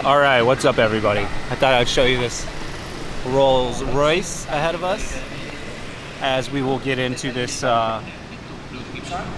All right, what's up, everybody? I thought I'd show you this Rolls Royce ahead of us as we will get into this. The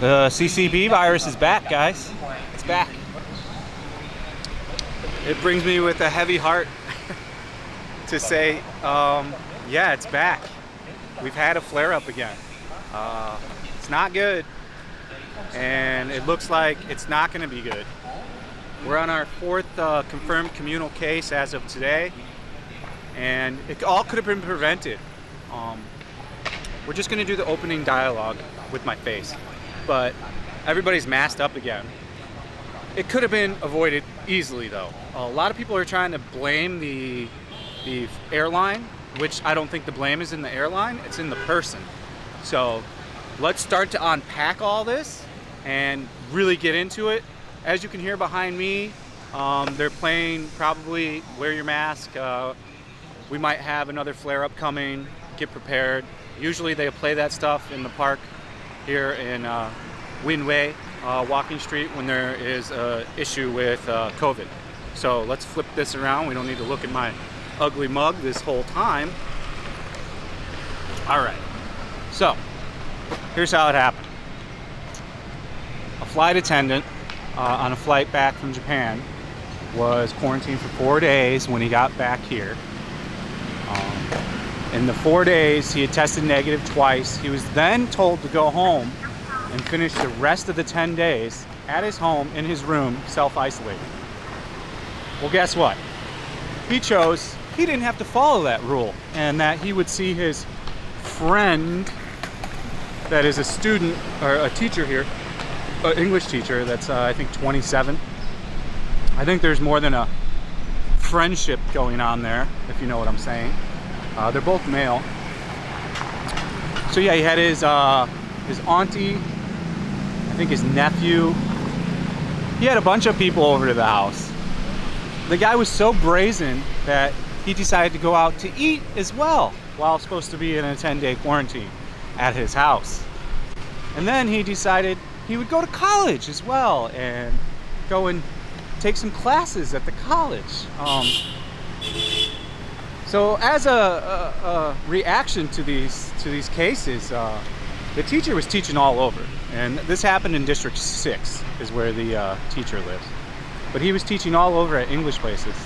CCP virus is back, guys. It's back. It brings me with a heavy heart to say, yeah, it's back. We've had a flare-up again. It's not good, and it looks like it's not going to be good. We're on our fourth confirmed communal case as of today, and it all could have been prevented. We're just going to do the opening dialogue with my face, but everybody's masked up again. It could have been avoided easily, though. A lot of people are trying to blame the airline, which I don't think the blame is in the airline, it's in the person. So let's start to unpack all this and really get into it. As you can hear behind me, they're playing probably wear your mask. We might have another flare-up coming, get prepared. Usually they play that stuff in the park here in Winway, Walking Street, when there is an issue with COVID. So let's flip this around. We don't need to look at my ugly mug this whole time. All right, so here's how it happened. A flight attendant on a flight back from Japan was quarantined for 4 days when he got back here. In the 4 days, he had tested negative twice. He was then told to go home and finish the rest of the 10 days at his home in his room, self-isolating. Well, guess what? He didn't have to follow that rule, and that he would see his friend that is a student or a teacher here, an English teacher that's I think 27. I think there's more than a friendship going on there, if you know what I'm saying. They're both male. So yeah, he had his auntie, I think his nephew. He had a bunch of people over to the house. The guy was so brazen that he decided to go out to eat as well while supposed to be in a 10-day quarantine at his house. And then he decided he would go to college as well and go and take some classes at the college. So as a reaction to these cases, the teacher was teaching all over, and this happened in District 6 is where the teacher lives. But he was teaching all over at English places.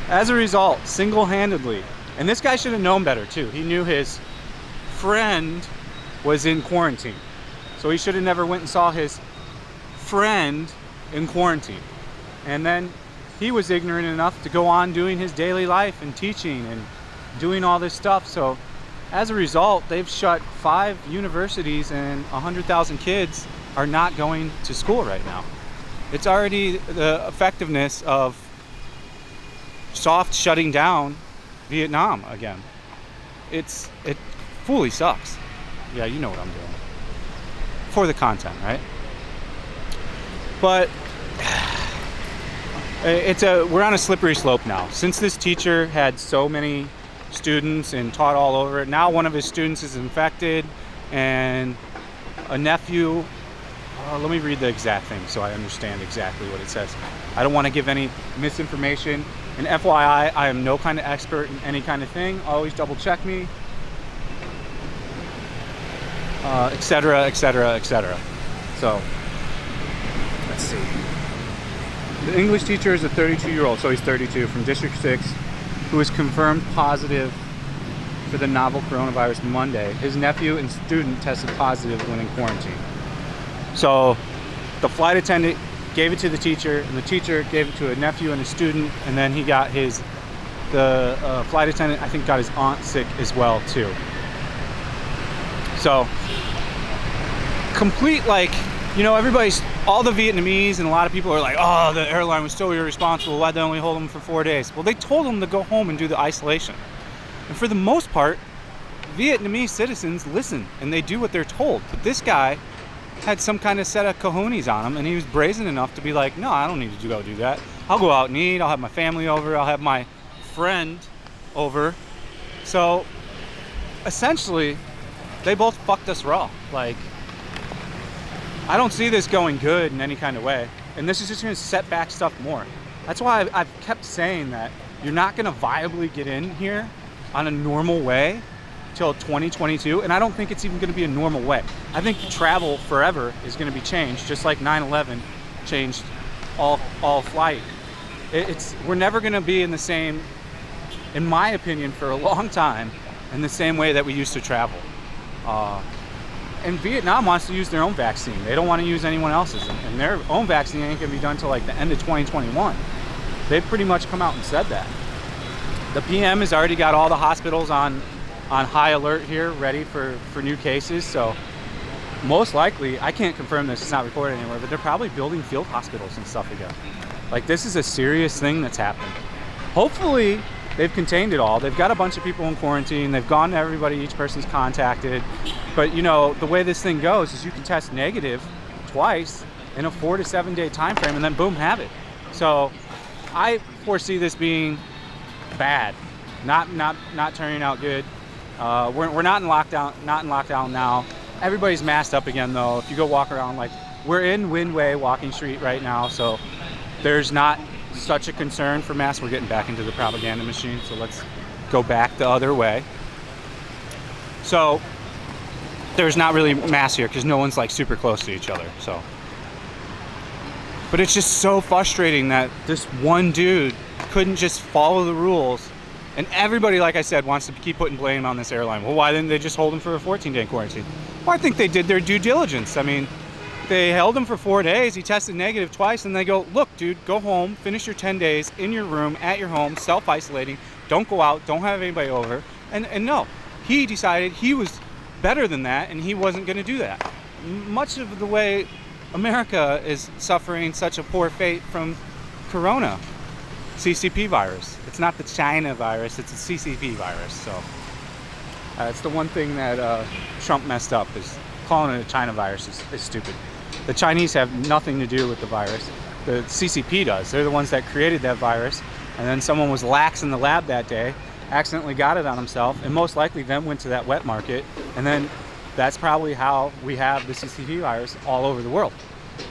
As a result, single-handedly, and this guy should have known better too. He knew his friend was in quarantine, so he should have never went and saw his friend in quarantine. And then he was ignorant enough to go on doing his daily life and teaching and doing all this stuff. So as a result, they've shut 5 universities, and 100,000 kids are not going to school right now. It's already the effectiveness of soft shutting down Vietnam again. It fully sucks. Yeah, you know what I'm doing. For the content, right? But we're on a slippery slope now. Since this teacher had so many students and taught all over it, now one of his students is infected, and a nephew. Let me read the exact thing so I understand exactly what it says. I don't want to give any misinformation. And FYI, I am no kind of expert in any kind of thing. Always double check me, etc., etc., etc. So let's see. The English teacher is a 32-year-old, so he's 32, from District 6, who was confirmed positive for the novel coronavirus Monday. His nephew and student tested positive when in quarantine. So the flight attendant gave it to the teacher, and the teacher gave it to a nephew and a student, and then he got the flight attendant, I think, got his aunt sick as well too. So complete, like, you know, all the Vietnamese and a lot of people are like, oh, the airline was so irresponsible, why'd they only hold them for 4 days? Well, they told them to go home and do the isolation. And for the most part, Vietnamese citizens listen and they do what they're told. But this guy had some kind of set of cojones on him, and he was brazen enough to be like, no, I don't need to go do that. I'll go out and eat, I'll have my family over, I'll have my friend over. So essentially, they both fucked us raw. Like, I don't see this going good in any kind of way. And this is just going to set back stuff more. That's why I've kept saying that you're not going to viably get in here on a normal way till 2022, and I don't think it's even going to be a normal way. I think travel forever is going to be changed, just like 9/11 changed all flight. We're never going to be in the same, in my opinion, for a long time, in the same way that we used to travel. And Vietnam wants to use their own vaccine. They don't want to use anyone else's, and their own vaccine ain't going to be done till like the end of 2021. They've pretty much come out and said that. The PM has already got all the hospitals on high alert here, ready for new cases. So most likely, I can't confirm this, it's not recorded anywhere, but they're probably building field hospitals and stuff again. Like, this is a serious thing that's happened. Hopefully, they've contained it all. They've got a bunch of people in quarantine. They've gone to everybody each person's contacted. But, you know, the way this thing goes is you can test negative twice in a 4 to 7 day time frame, and then boom, have it. So I foresee this being bad, not turning out good. We're not in lockdown now. Everybody's masked up again though. If you go walk around, like, we're in Windway Walking Street right now, so there's not such a concern for masks. We're getting back into the propaganda machine, so let's go back the other way. So there's not really masks here because no one's like super close to each other. So, but it's just so frustrating that this one dude couldn't just follow the rules. And everybody, like I said, wants to keep putting blame on this airline. Well, why didn't they just hold him for a 14-day quarantine? Well, I think they did their due diligence. I mean, they held him for 4 days. He tested negative twice, and they go, look, dude, go home, finish your 10 days in your room, at your home, self-isolating. Don't go out. Don't have anybody over. And no, he decided he was better than that, and he wasn't going to do that. Much of the way America is suffering such a poor fate from Corona. CCP virus. It's not the China virus, it's a CCP virus. So it's the one thing that Trump messed up, is calling it a China virus is stupid. The Chinese have nothing to do with the virus. The CCP does. They're the ones that created that virus, and then someone was lax in the lab that day, accidentally got it on himself, and most likely then went to that wet market, and then that's probably how we have the CCP virus all over the world.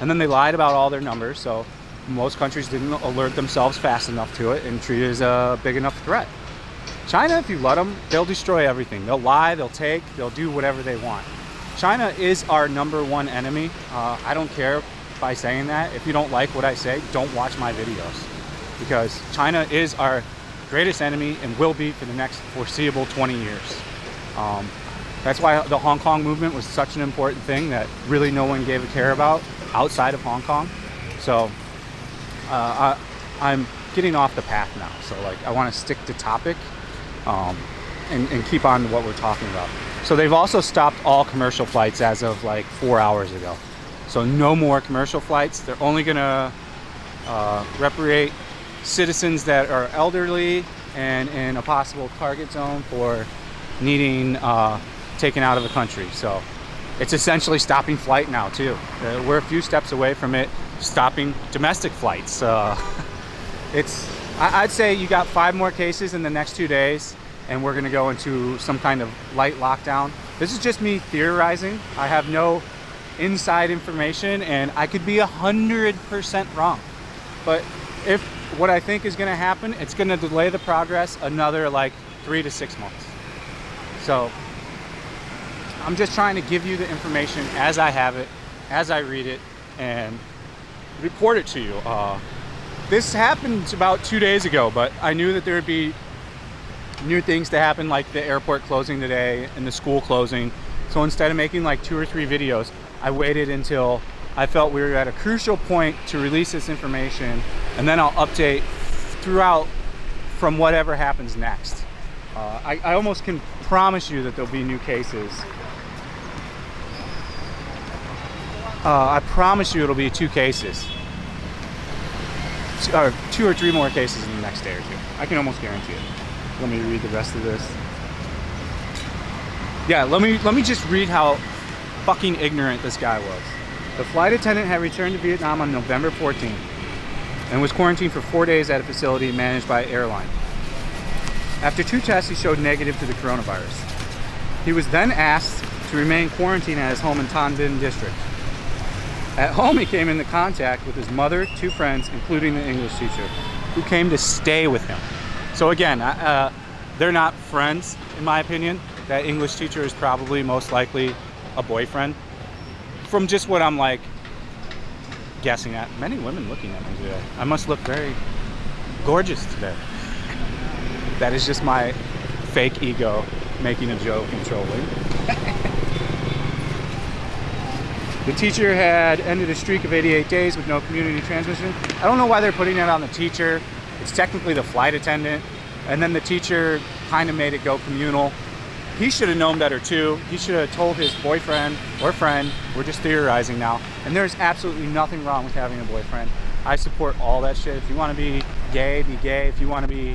And then they lied about all their numbers, so most countries didn't alert themselves fast enough to it and treat it as a big enough threat. China, if you let them, they'll destroy everything. They'll lie, they'll take, they'll do whatever they want. China is our #1 enemy. I don't care by saying that. If you don't like what I say, don't watch my videos, because China is our greatest enemy and will be for the next foreseeable 20 years. That's why the Hong Kong movement was such an important thing that really no one gave a care about outside of Hong Kong. So I'm getting off the path now, so like I want to stick to topic and keep on to what we're talking about. So they've also stopped all commercial flights as of like 4 hours ago. So no more commercial flights. They're only gonna repatriate citizens that are elderly and in a possible target zone for needing taken out of the country. So it's essentially stopping flight now too. We're a few steps away from it stopping domestic flights. I'd say you got 5 more cases in the next 2 days, and we're gonna go into some kind of light lockdown. This is just me theorizing. I have no inside information, and I could be 100% wrong. But if what I think is gonna happen, it's gonna delay the progress another like 3 to 6 months. So I'm just trying to give you the information as I have it, as I read it, and report it to you. This happened about 2 days ago, but I knew that there would be new things to happen, like the airport closing today and the school closing. So instead of making like 2 or 3 videos, I waited until I felt we were at a crucial point to release this information, and then I'll update throughout from whatever happens next. I almost can promise you that there'll be new cases. I promise you it'll be 2 cases. 2 or 3 more cases in the next day or 2. I can almost guarantee it. Let me read the rest of this. Yeah, let me just read how fucking ignorant this guy was. The flight attendant had returned to Vietnam on November 14th and was quarantined for 4 days at a facility managed by airline. After 2 tests, he showed negative to the coronavirus. He was then asked to remain quarantined at his home in Tan Binh district. At home, he came into contact with his mother, 2 friends, including the English teacher, who came to stay with him. So again, they're not friends, in my opinion. That English teacher is probably most likely a boyfriend. From just what I'm like guessing at. Many women looking at me today. I must look very gorgeous today. That is just my fake ego making a joke and trolling. The teacher had ended a streak of 88 days with no community transmission. I don't know why they're putting it on the teacher. It's technically the flight attendant. And then the teacher kind of made it go communal. He should have known better too. He should have told his boyfriend or friend, we're just theorizing now, and there's absolutely nothing wrong with having a boyfriend. I support all that shit. If you want to be gay, be gay. If you want to be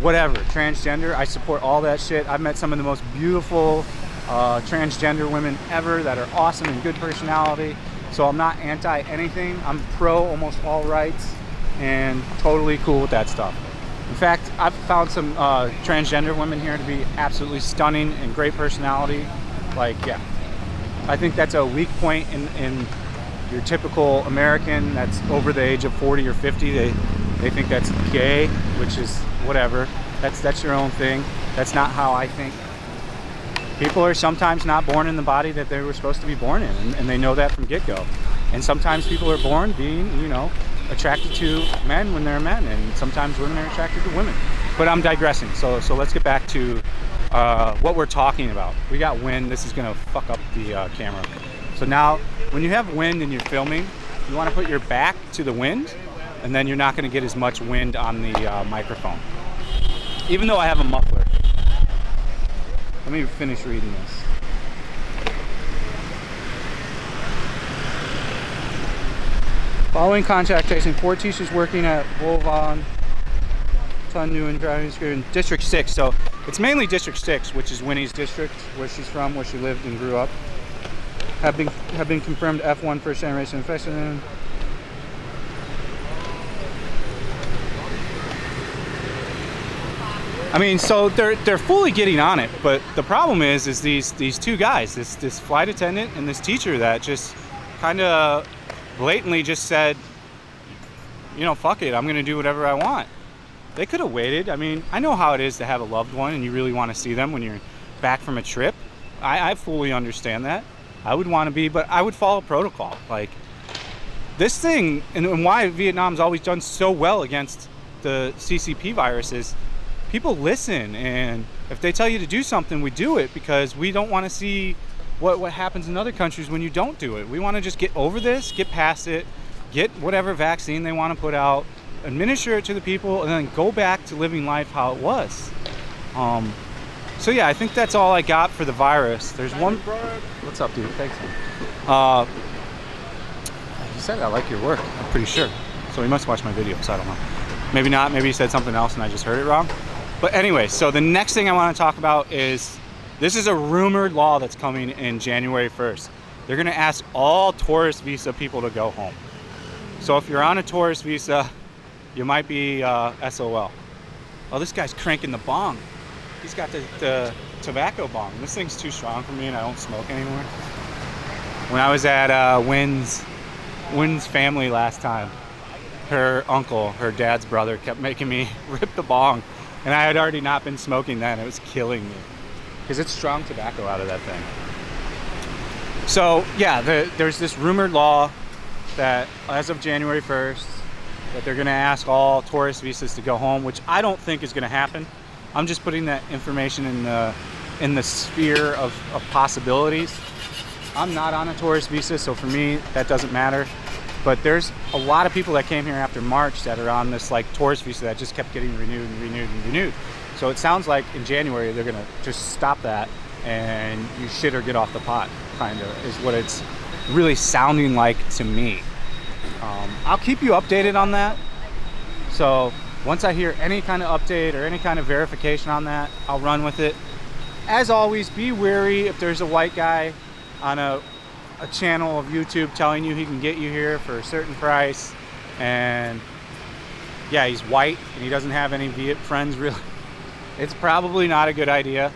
whatever, transgender, I support all that shit. I've met some of the most beautiful transgender women ever that are awesome and good personality. So I'm not anti anything. I'm pro almost all rights and totally cool with that stuff. In fact, I've found some transgender women here to be absolutely stunning and great personality. Like, yeah, I think that's a weak point in your typical American that's over the age of 40 or 50. They think that's gay, which is whatever. That's your own thing. That's not how I think. People are sometimes not born in the body that they were supposed to be born in, and they know that from get-go. And sometimes people are born being, you know, attracted to men when they're men, and sometimes women are attracted to women. But I'm digressing, so let's get back to what we're talking about. We got wind. This is gonna fuck up the camera. So now, when you have wind and you're filming, you wanna put your back to the wind, and then you're not gonna get as much wind on the microphone. Even though I have a muffler. Let me finish reading this. Following contact tracing, 4 teachers working at Wolvan, Tunnu and driving school in District 6. So it's mainly District 6, which is Winnie's district, where she's from, where she lived and grew up. Have been confirmed F1 first generation infection. I mean, so they're fully getting on it, but the problem is these 2 guys, this flight attendant and this teacher that just kind of blatantly just said, you know, fuck it, I'm gonna do whatever I want. They could have waited. I mean, I know how it is to have a loved one and you really want to see them when you're back from a trip. I fully understand that. I would want to be, but I would follow protocol. Like, this thing, and why Vietnam's always done so well against the CCP viruses, people listen, and if they tell you to do something, we do it, because we don't want to see what happens in other countries when you don't do it. We want to just get over this, get past it, get whatever vaccine they want to put out, administer it to the people, and then go back to living life how it was. So yeah, I think that's all I got for the virus. There's one. What's up, dude? Thanks, man. You said I like your work. I'm pretty sure. So he must watch my videos. I don't know. Maybe not. Maybe he said something else and I just heard it wrong. But anyway, so the next thing I want to talk about is, this is a rumored law that's coming in January 1st. They're going to ask all tourist visa people to go home. So if you're on a tourist visa, you might be SOL. Oh, this guy's cranking the bong. He's got the tobacco bong. This thing's too strong for me and I don't smoke anymore. When I was at Wynn's family last time, her uncle, her dad's brother, kept making me rip the bong. And I had already not been smoking then. It was killing me. Because it's strong tobacco out of that thing. So yeah, there's this rumored law that as of January 1st, that they're gonna ask all tourist visas to go home, which I don't think is gonna happen. I'm just putting that information in the sphere of possibilities. I'm not on a tourist visa, so for me, that doesn't matter. But there's a lot of people that came here after March that are on this like tourist visa that just kept getting renewed and renewed and renewed. So it sounds like in January they're gonna just stop that and you shit or get off the pot, kind of, is what it's really sounding like to me. I'll keep you updated on that. So once I hear any kind of update or any kind of verification on that, I'll run with it. As always, be wary if there's a white guy on a channel of YouTube telling you he can get you here for a certain price, and yeah, he's white and he doesn't have any Viet friends really. It's probably not a good idea.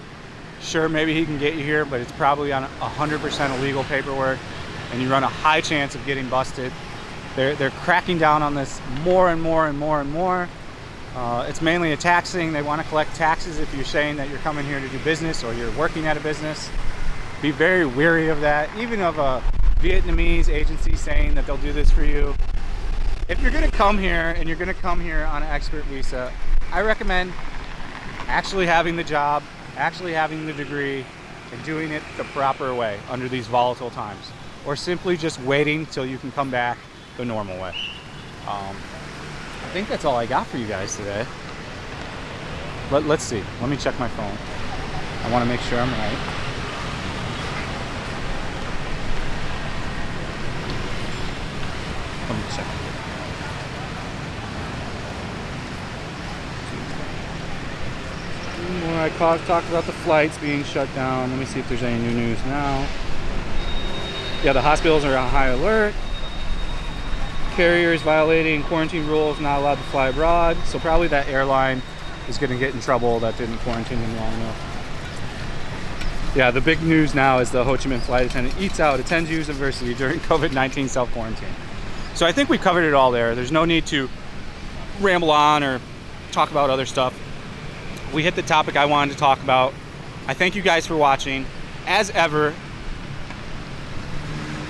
Sure, maybe he can get you here, but it's probably on 100% illegal paperwork. and you run a high chance of getting busted. They're cracking down on this more and more and more and more. It's mainly a taxing. They want to collect taxes if you're saying that you're coming here to do business or you're working at a business. Be very wary of that, even of a Vietnamese agency saying that they'll do this for you. If you're going to come here and you're going to come here on an expert visa, I recommend actually having the job, actually having the degree, and doing it the proper way under these volatile times, or simply just waiting till you can come back the normal way. I think that's all I got for you guys today. Let's see. Let me check my phone. I want to make sure I'm right. Let me check. When I talked about the flights being shut down, let me see if there's any new news now. Yeah, the hospitals are on high alert. Carriers violating quarantine rules, not allowed to fly abroad. So probably that airline is going to get in trouble that didn't quarantine them long enough. Yeah, the big news now is the Ho Chi Minh flight attendant eats out, attends university during COVID-19 self-quarantine. So I think we covered it all there. There's no need to ramble on or talk about other stuff. We hit the topic I wanted to talk about. I thank you guys for watching. As ever,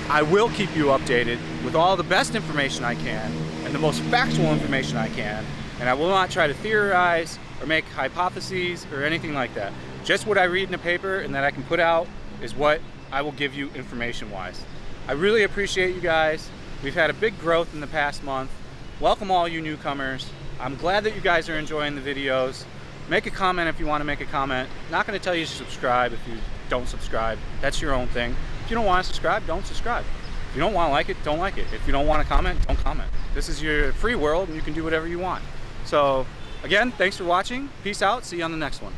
I will keep you updated with all the best information I can and the most factual information I can, and I will not try to theorize or make hypotheses or anything like that. Just what I read in a paper and that I can put out is what I will give you information-wise. I really appreciate you guys. We've had a big growth in the past month. Welcome all you newcomers. I'm glad that you guys are enjoying the videos. Make a comment if you want to make a comment. Not going to tell you to subscribe if you don't subscribe. That's your own thing. If you don't want to subscribe, don't subscribe. If you don't want to like it, don't like it. If you don't want to comment, don't comment. This is your free world and you can do whatever you want. So again, thanks for watching. Peace out. See you on the next one.